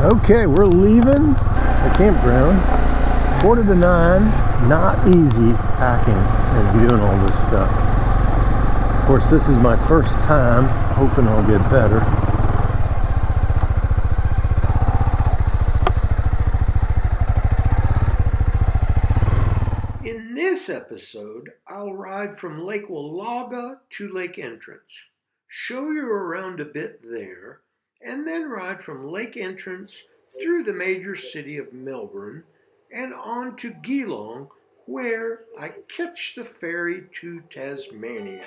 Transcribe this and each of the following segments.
Okay, we're leaving the campground. 8:45. Not easy packing and doing all this stuff. Of course, this is my first time. Hoping I'll get better. In this episode, I'll ride from Lake Wallage to Lake Entrance, show you around a bit there, and then ride from Lake Entrance through the major city of Melbourne and on to Geelong, where I catch the ferry to Tasmania.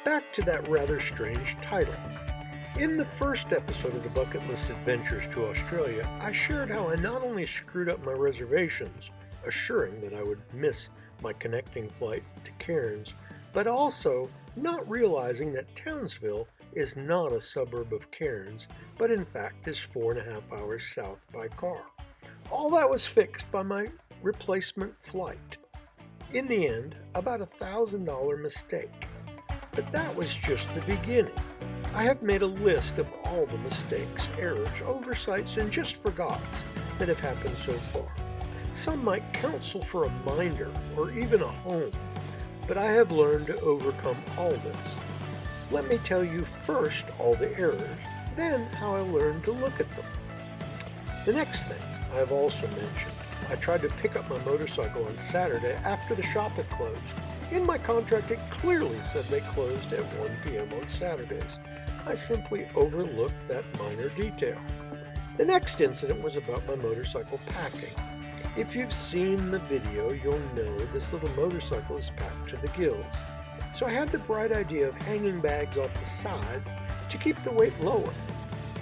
Back to that rather strange title. In the first episode of the Bucket List Adventures to Australia, I shared how I not only screwed up my reservations, assuring that I would miss my connecting flight to Cairns, but also not realizing that Townsville is not a suburb of Cairns, but in fact is 4.5 hours south by car. All that was fixed by my replacement flight. In the end, about $1,000 mistake. But that was just the beginning. I have made a list of all the mistakes, errors, oversights, and just forgots that have happened so far. Some might counsel for a minder or even a home, but I have learned to overcome all this. Let me tell you first all the errors, then how I learned to look at them. The next thing I have also mentioned, I tried to pick up my motorcycle on Saturday after the shop had closed. In my contract, it clearly said they closed at 1 p.m. on Saturdays. I simply overlooked that minor detail. The next incident was about my motorcycle packing. If you've seen the video, you'll know this little motorcycle is packed to the gills. So I had the bright idea of hanging bags off the sides to keep the weight lower.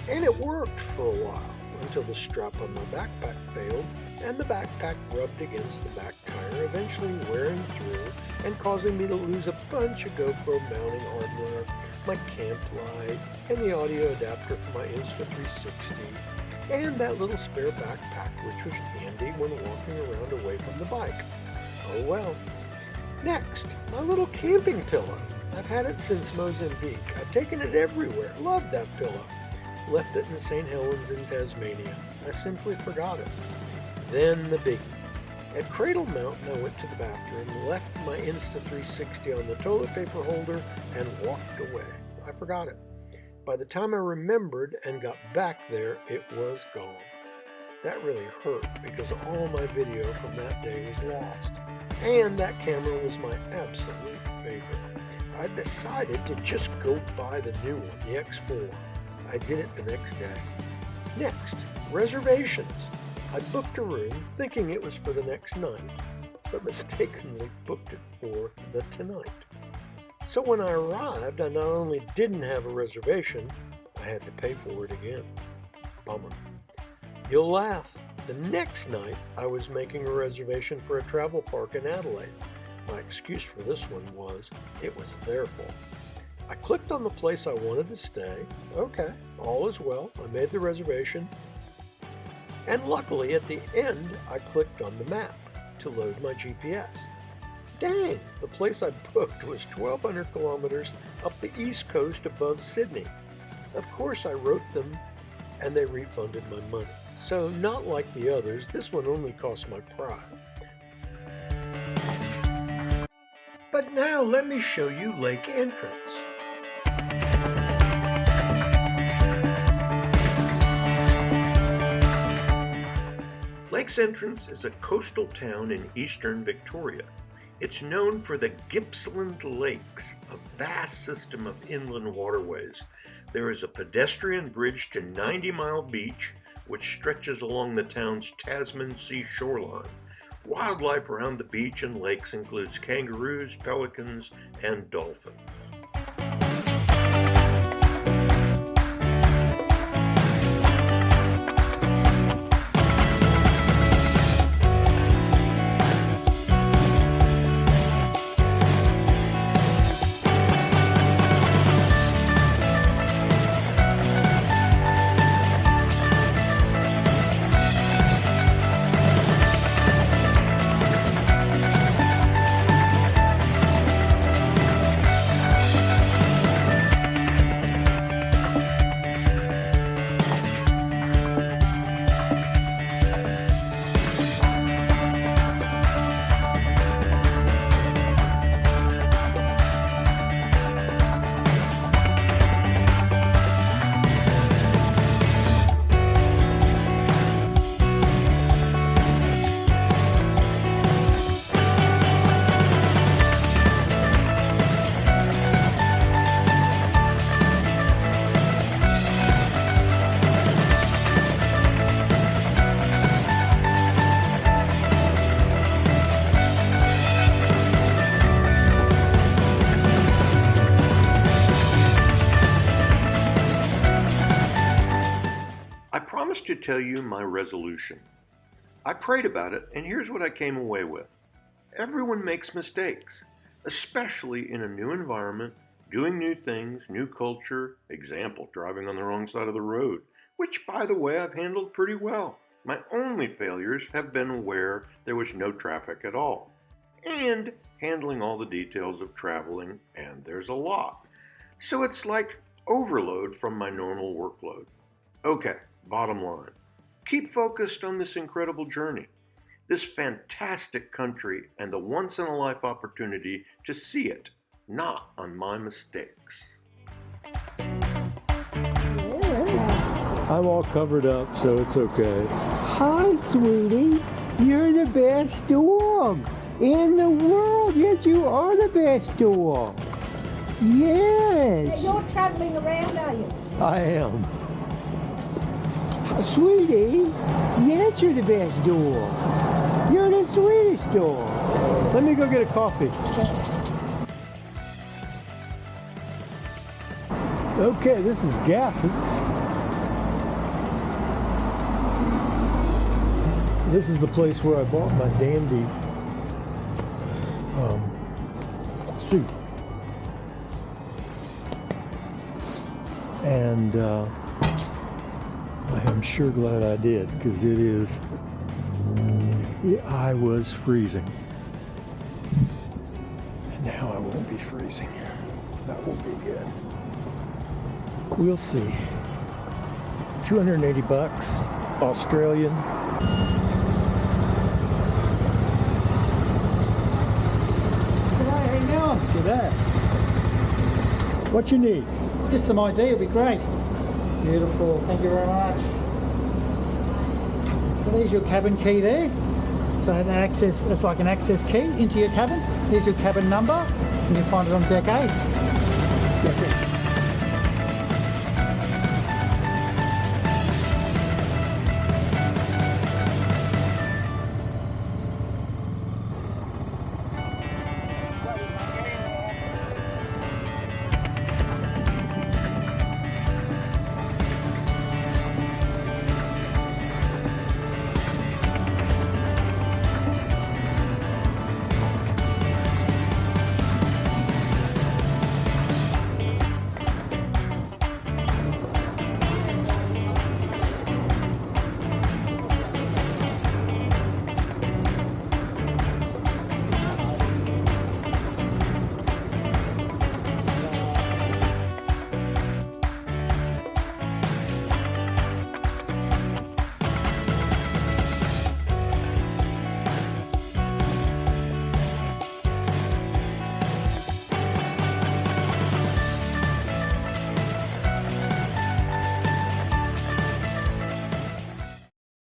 And it worked for a while, until the strap on my backpack failed and the backpack rubbed against the back tire, eventually wearing through and causing me to lose a bunch of GoPro mounting hardware, my camp light, and the audio adapter for my Insta360, and that little spare backpack which was handy when walking around away from the bike. Oh well. Next, my little camping pillow. I've had it since Mozambique. I've taken it everywhere. Love that pillow. Left it in St. Helens in Tasmania. I simply forgot it. Then the biggie. At Cradle Mountain, I went to the bathroom, left my Insta360 on the toilet paper holder, and walked away. I forgot it. By the time I remembered and got back there, it was gone. That really hurt because all my video from that day was lost. And that camera was my absolute favorite. I decided to just go buy the new one, the X4. I did it the next day. Next, reservations. I booked a room thinking it was for the next night, but mistakenly booked it for the tonight. So when I arrived, I not only didn't have a reservation, I had to pay for it again. Bummer. You'll laugh. The next night, I was making a reservation for a travel park in Adelaide. My excuse for this one was, it was their fault. I clicked on the place I wanted to stay. Okay, all is well. I made the reservation. And luckily, at the end, I clicked on the map to load my GPS. Dang, the place I booked was 1,200 kilometers up the east coast above Sydney. Of course, I wrote them, and they refunded my money. So, not like the others, this one only cost my pride. But now let me show you Lake Entrance. Lake Entrance is a coastal town in eastern Victoria. It's known for the Gippsland Lakes, a vast system of inland waterways. There is a pedestrian bridge to 90 Mile Beach, which stretches along the town's Tasman Sea shoreline. Wildlife around the beach and lakes includes kangaroos, pelicans, and dolphins. to tell you my resolution. I prayed about it, and here's what I came away with. Everyone makes mistakes, especially in a new environment, doing new things, new culture, example, driving on the wrong side of the road, which, by the way, I've handled pretty well. My only failures have been where there was no traffic at all, and handling all the details of traveling, and there's a lot. So it's like overload from my normal workload. Okay, bottom line. Keep focused on this incredible journey, this fantastic country, and the once-in-a-life opportunity to see it, not on my mistakes. I'm all covered up, so it's okay. Hi, sweetie. You're the best dog in the world. Yes, you are the best dog. Yes. You're travelling around, are you? I am. Sweetie, yes, you're the best dog. You're the sweetest dog. Let me go get a coffee. Okay, this is Gassets. This is the place where I bought my dandy suit. And I am sure glad I did, because I was freezing. And now I won't be freezing. That will be good. We'll see. 280 bucks, Australian. G'day, how you doing? G'day. What you need? Just some ID would be great. Beautiful, thank you very much. So there's your cabin key there. So that access, it's like an access key into your cabin. There's your cabin number, and you find it on deck 8. Okay.